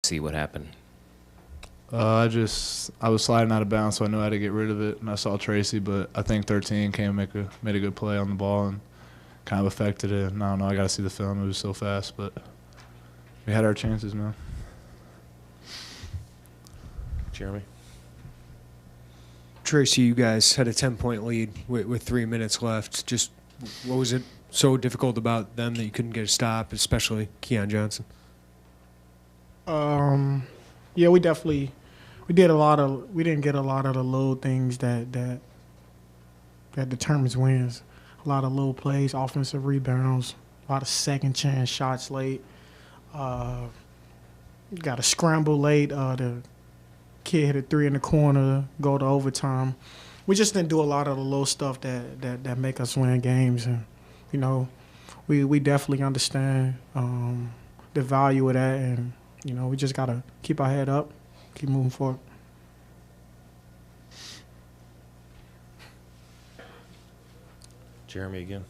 See what happened. I was sliding out of bounds, so I knew how to get rid of it, and I saw Tracy, but I think 13 came and made a good play on the ball and kind of affected it. And I don't know, I got to see the film. It was so fast, but we had our chances, man. Jeremy? Tracy, you guys had a 10-point lead with 3 minutes left. Just what was it so difficult about them that you couldn't get a stop, especially Keon Johnson? Yeah, we didn't get a lot of the little things that determines wins. A lot of little plays, offensive rebounds, a lot of second chance shots late. Got a scramble late. The kid hit a three in the corner, go to overtime. We just didn't do a lot of the little stuff that make us win games. And, you know, we definitely understand the value of that. And, you know, we just got to keep our head up, keep moving forward. Jeremy again.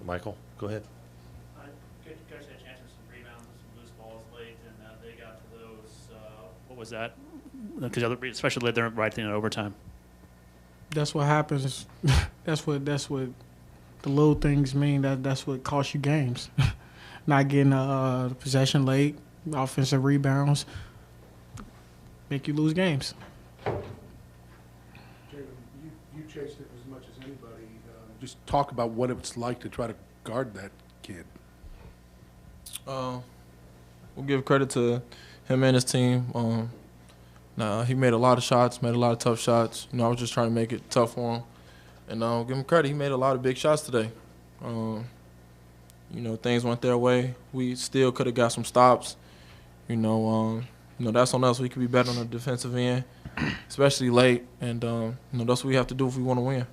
Michael, go ahead. Good guys had a chance for some rebounds and some loose balls late, and they got to those. What was that? Because especially late there right in overtime. That's what happens. that's what the little things mean. That's what costs you games. Not getting the possession late, offensive rebounds, make you lose games. Jalen, you chased it as much as anybody. Just talk about what it's like to try to guard that kid. We'll give credit to him and his team. He made a lot of shots, made a lot of tough shots. You know, I was just trying to make it tough for him. And give him credit, he made a lot of big shots today. You know, things went their way. We still could have got some stops. You know, that's on us. We could be better on the defensive end, especially late. And, that's what we have to do if we want to win.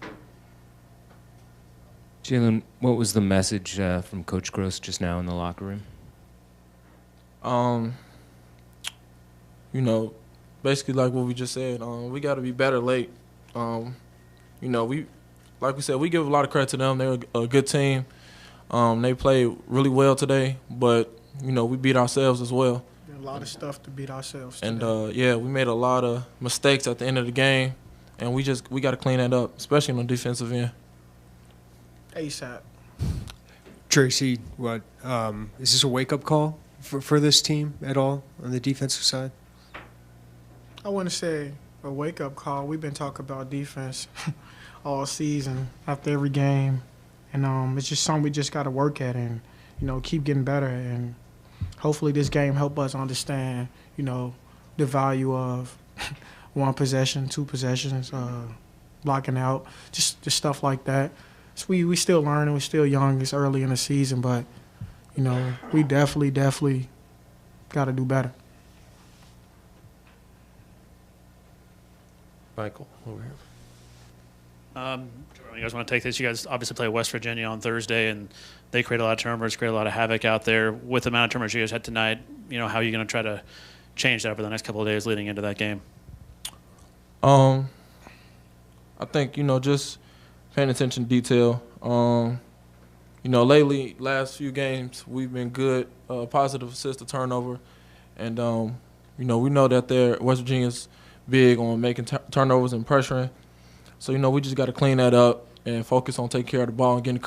Jalen, what was the message from Coach Gross just now in the locker room? You know, basically like what we just said, we got to be better late. You know, like we said, we give a lot of credit to them. They're a good team. They played really well today, but, you know, we beat ourselves as well. A lot of stuff to beat ourselves today. And, we made a lot of mistakes at the end of the game, and we got to clean that up, especially on the defensive end. ASAP. Tracy, what is this a wake-up call for this team at all on the defensive side? I wouldn't say a wake-up call. We've been talking about defense all season, after every game. And it's just something we just got to work at and, you know, keep getting better. And hopefully this game help us understand, you know, the value of one possession, two possessions, blocking out, just stuff like that. So we still learning. We're still young. It's early in the season. But, you know, we definitely got to do better. Michael, over here. You guys want to take this? You guys obviously play West Virginia on Thursday, and they create a lot of turnovers, create a lot of havoc out there. With the amount of turnovers you guys had tonight, you know, how are you going to try to change that over the next couple of days leading into that game? I think, you know, just paying attention to detail. You know, lately, last few games, we've been good, positive assist to turnover. And, you know, we know that West Virginia's big on making turnovers and pressuring. So, you know, we just got to clean that up and focus on taking care of the ball and getting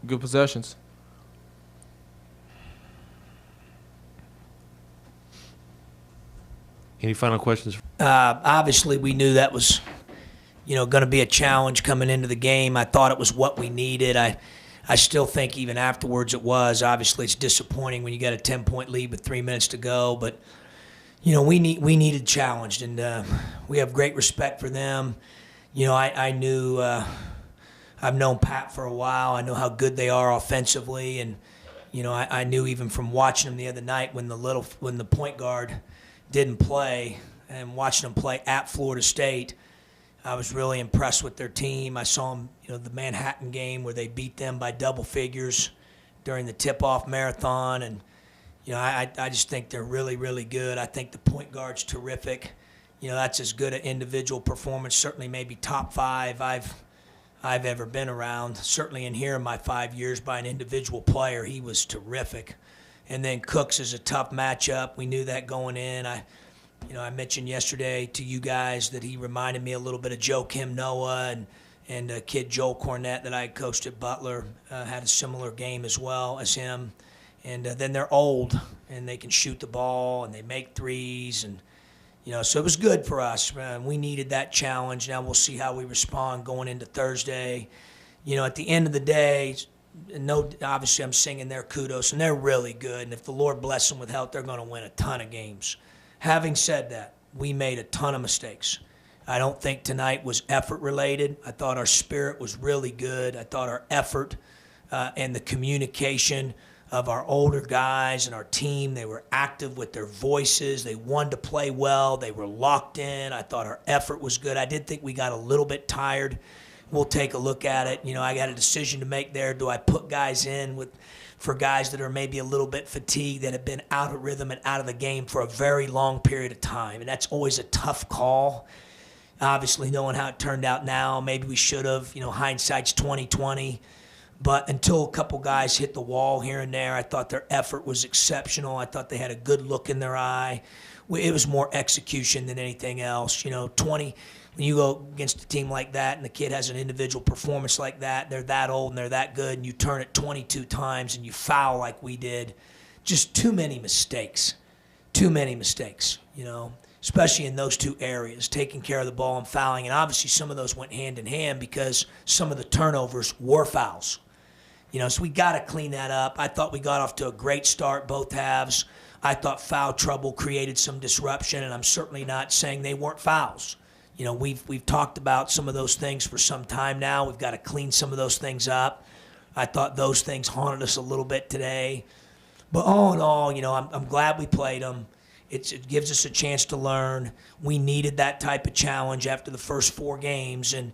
good possessions. Any final questions? Obviously, we knew that was, you know, going to be a challenge coming into the game. I thought it was what we needed. I still think even afterwards it was. Obviously, it's disappointing when you got a 10-point lead with 3 minutes to go. But, you know, we needed challenged, and we have great respect for them. You know, I knew I've known Pat for a while. I know how good they are offensively, and you know, I knew even from watching them the other night when the point guard didn't play and watching them play at Florida State, I was really impressed with their team. I saw them, you know, the Manhattan game where they beat them by double figures during the tip-off marathon, and you know, I just think they're really, really good. I think the point guard's terrific. You know, that's as good an individual performance, certainly maybe top 5 I've ever been around. Certainly in here in my 5 years by an individual player, he was terrific. And then Cooks is a tough matchup. We knew that going in. I mentioned yesterday to you guys that he reminded me a little bit of Joe Kim Noah and a kid Joel Cornett that I coached at Butler had a similar game as well as him. And then they're old and they can shoot the ball and they make threes and so it was good for us. We needed that challenge. Now we'll see how we respond going into Thursday. At the end of the day, obviously I'm singing their kudos, and they're really good. And if the Lord bless them with health, they're going to win a ton of games. Having said that, we made a ton of mistakes. I don't think tonight was effort-related. I thought our spirit was really good. I thought our effort and the communication of our older guys and our team, they were active with their voices. They wanted to play well. They were locked in. I thought our effort was good. I did think we got a little bit tired. We'll take a look at it. I got a decision to make there. Do I put guys in for guys that are maybe a little bit fatigued, that have been out of rhythm and out of the game for a very long period of time? And that's always a tough call. Obviously, knowing how it turned out now, maybe we should have. Hindsight's 20/20. But until a couple guys hit the wall here and there, I thought their effort was exceptional. I thought they had a good look in their eye. It was more execution than anything else. 20, when you go against a team like that and the kid has an individual performance like that, they're that old and they're that good, and you turn it 22 times and you foul like we did, just too many mistakes. Too many mistakes, especially in those two areas, taking care of the ball and fouling. And obviously some of those went hand in hand because some of the turnovers were fouls. So we got to clean that up. I thought we got off to a great start, both halves. I thought foul trouble created some disruption, and I'm certainly not saying they weren't fouls. We've talked about some of those things for some time now. We've got to clean some of those things up. I thought those things haunted us a little bit today. But all in all, I'm glad we played them. It gives us a chance to learn. We needed that type of challenge after the first 4 games, and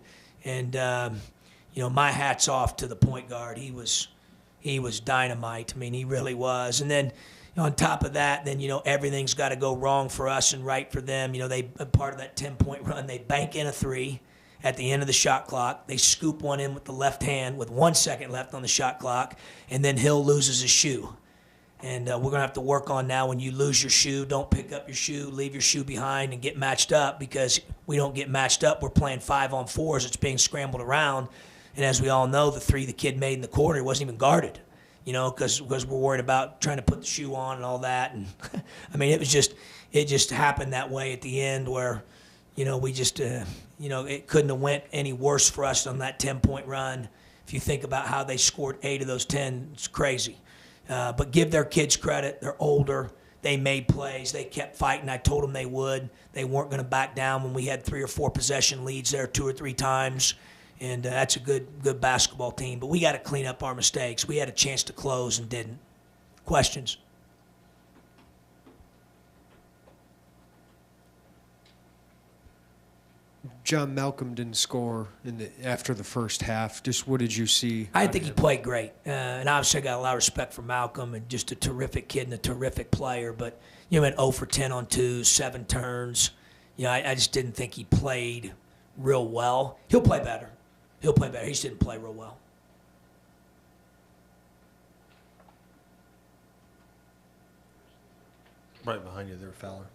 my hat's off to the point guard. He was dynamite. I mean, he really was. And then on top of that, then everything's got to go wrong for us and right for them. They part of that 10-point run. They bank in a 3 at the end of the shot clock. They scoop one in with the left hand with 1 second left on the shot clock, and then Hill loses his shoe. And we're going to have to work on now, when you lose your shoe, don't pick up your shoe, leave your shoe behind and get matched up, because we don't get matched up. We're playing 5-on-4s. It's being scrambled around. And as we all know, the 3 the kid made in the quarter wasn't even guarded, because we're worried about trying to put the shoe on and all that. And I mean, it just happened that way at the end where, we just, it couldn't have went any worse for us on that 10-point run. If you think about how they scored 8 of those 10, it's crazy. But give their kids credit. They're older. They made plays. They kept fighting. I told them they would. They weren't going to back down when we had 3 or 4 possession leads there 2 or 3 times. And that's a good basketball team. But we got to clean up our mistakes. We had a chance to close and didn't. Questions? John Malcolm didn't score after the first half. Just what did you see? I think he played great. And obviously I got a lot of respect for Malcolm, and just a terrific kid and a terrific player. But, went 0 for 10 on 2s, 7 turns. I just didn't think he played real well. He'll play better. He just didn't play real well. Right behind you there, Fowler.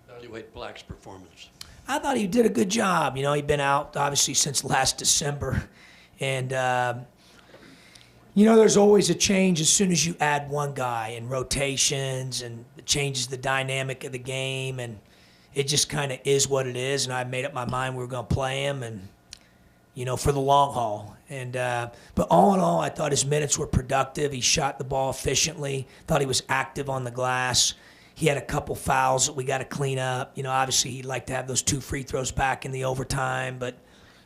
Evaluate Black's performance. I thought he did a good job. He'd been out, obviously, since last December. And, there's always a change as soon as you add one guy, and rotations, and it changes the dynamic of the game. And it just kind of is what it is. And I made up my mind we were going to play him, and, for the long haul. And but all in all, I thought his minutes were productive. He shot the ball efficiently. Thought he was active on the glass. He had a couple fouls that we got to clean up. Obviously he'd like to have those 2 free throws back in the overtime. But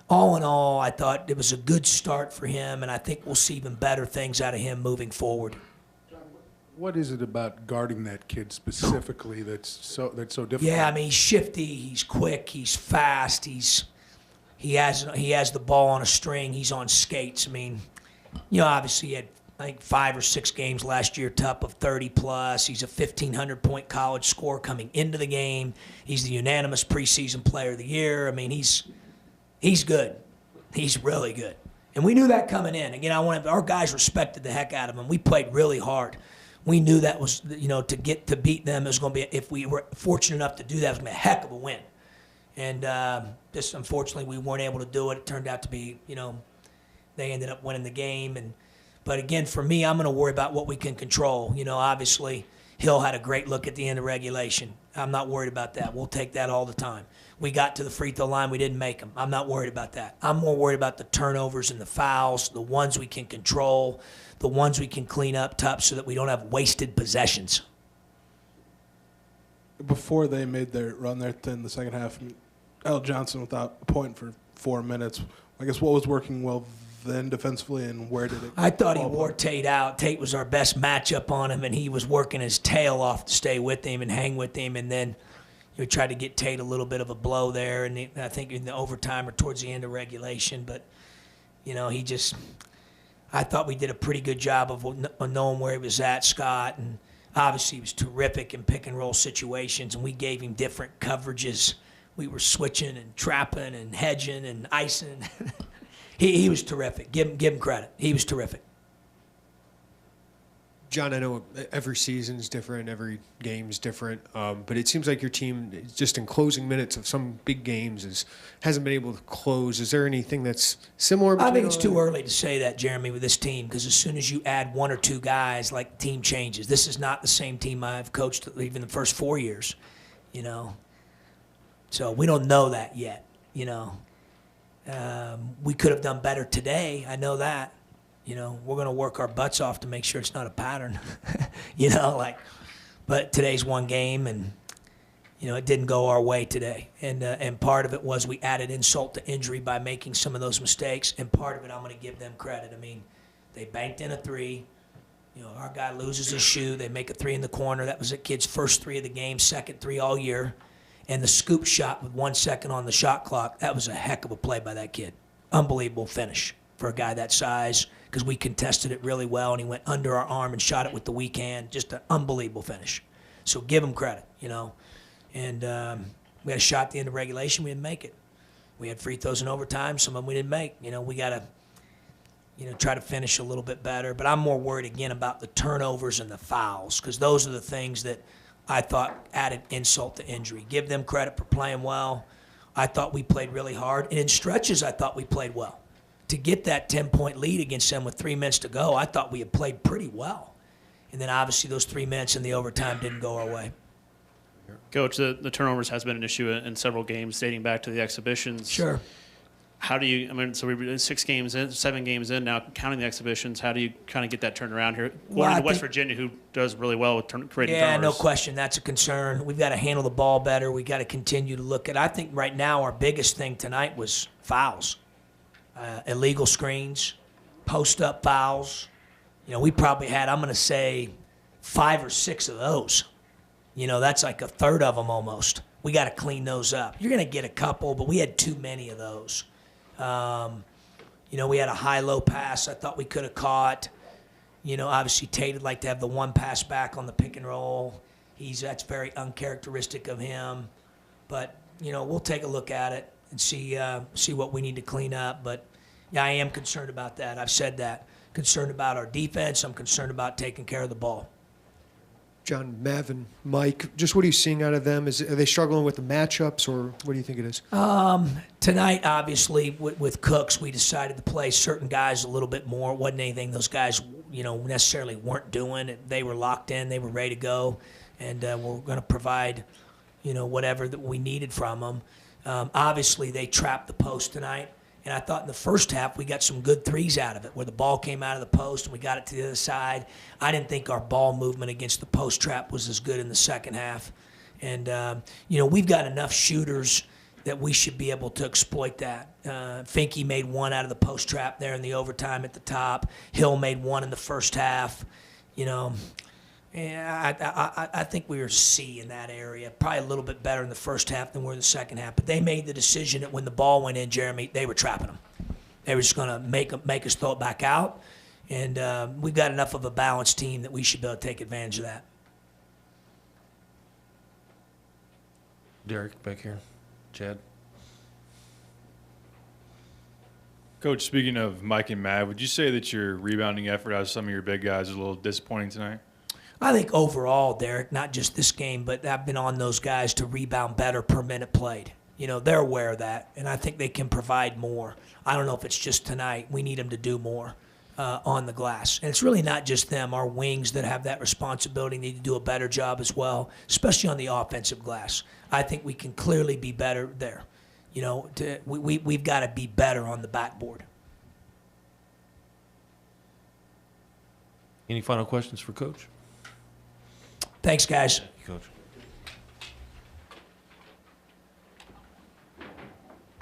all in all, I thought it was a good start for him, and I think we'll see even better things out of him moving forward. What is it about guarding that kid specifically that's so difficult? Yeah, I mean, he's shifty, he's quick, he's fast, he has the ball on a string, he's on skates. I mean, obviously he had, I think, 5 or 6 games last year, top of 30+. He's a 1,500-point college scorer coming into the game. He's the unanimous preseason player of the year. I mean, he's good. He's really good. And we knew that coming in. Again, our guys respected the heck out of them. We played really hard. We knew that was, to beat them, it was going to be, if we were fortunate enough to do that, it was going to be a heck of a win. And just unfortunately, we weren't able to do it. It turned out to be, they ended up winning the game. But again, for me, I'm going to worry about what we can control. Obviously, Hill had a great look at the end of regulation. I'm not worried about that. We'll take that all the time. We got to the free throw line. We didn't make them. I'm not worried about that. I'm more worried about the turnovers and the fouls, the ones we can control, the ones we can clean up tough so that we don't have wasted possessions. Before they made their run there in the second half, L. Johnson without a point for 4 minutes. I guess what was working well then defensively, and where did it? I thought he wore Tate out. Tate was our best matchup on him, and he was working his tail off to stay with him and hang with him. And then we tried to get Tate a little bit of a blow there, and I think in the overtime or towards the end of regulation. But I thought we did a pretty good job of knowing where he was at, Scott. And obviously he was terrific in pick and roll situations, and we gave him different coverages. We were switching and trapping and hedging and icing. He was terrific. Give him credit. He was terrific. John, I know every season is different, every game is different, but it seems like your team, just in closing minutes of some big games, hasn't been able to close. Is there anything that's similar? I think it's too early to say that, Jeremy, with this team, because as soon as you add one or two guys, the team changes. This is not the same team I've coached even the first 4 years, So we don't know that yet, We could have done better today. I know that. We're going to work our butts off to make sure it's not a pattern, but today's one game, and, it didn't go our way today. And part of it was we added insult to injury by making some of those mistakes, and part of it I'm going to give them credit. I mean, they banked in a three. Our guy loses his shoe. They make a three in the corner. That was the kid's first three of the game, second three all year. And the scoop shot with 1 second on the shot clock, that was a heck of a play by that kid. Unbelievable finish for a guy that size, because we contested it really well, and he went under our arm and shot it with the weak hand. Just an unbelievable finish. So give him credit, And we had a shot at the end of regulation. We didn't make it. We had free throws in overtime. Some of them we didn't make. We got to, try to finish a little bit better. But I'm more worried, again, about the turnovers and the fouls, because those are the things that I thought added insult to injury. Give them credit for playing well. I thought we played really hard. And in stretches, I thought we played well. To get that 10-point lead against them with 3 minutes to go, I thought we had played pretty well. And then obviously those 3 minutes in the overtime didn't go our way. Coach, the turnovers has been an issue in several games dating back to the exhibitions. Sure. How do you, so we're 7 games in now, counting the exhibitions. How do you kind of get that turned around here? Going to West Virginia, who does really well with creating turnovers. Yeah, no question. That's a concern. We've got to handle the ball better. We've got to continue to look at, I think right now our biggest thing tonight was fouls. Illegal screens, post-up fouls. We probably had, I'm going to say, 5 or 6 of those. That's like a third of them almost. We got to clean those up. You're going to get a couple, but we had too many of those. We had a high-low pass I thought we could have caught. Obviously Tate would like to have the one pass back on the pick and roll. That's very uncharacteristic of him. But, we'll take a look at it and see what we need to clean up. But, yeah, I am concerned about that. I've said that. Concerned about our defense. I'm concerned about taking care of the ball. John, Mav, and Mike, just what are you seeing out of them? Are they struggling with the matchups, or what do you think it is? Tonight, obviously, with Cooks, we decided to play certain guys a little bit more. It wasn't anything those guys, necessarily weren't doing. They were locked in. They were ready to go. And we're going to provide, whatever that we needed from them. Obviously, they trapped the post tonight. And I thought in the first half we got some good threes out of it, where the ball came out of the post and we got it to the other side. I didn't think our ball movement against the post trap was as good in the second half. And, we've got enough shooters that we should be able to exploit that. Finke made one out of the post trap there in the overtime at the top. Hill made one in the first half. I think we were C in that area. Probably a little bit better in the first half than we were in the second half. But they made the decision that when the ball went in, Jeremy, they were trapping them. They were just going to make us throw it back out. And we've got enough of a balanced team that we should be able to take advantage of that. Derek back here. Chad. Coach, speaking of Mike and Matt, would you say that your rebounding effort out of some of your big guys is a little disappointing tonight? I think overall, Derek, not just this game, but I've been on those guys to rebound better per minute played. You know, they're aware of that, and I think they can provide more. I don't know if it's just tonight. We need them to do more on the glass. And it's really not just them. Our wings that have that responsibility need to do a better job as well, especially on the offensive glass. I think we can clearly be better there. You know, we've got to be better on the backboard. Any final questions for Coach? Thanks, guys. Thank you, Coach.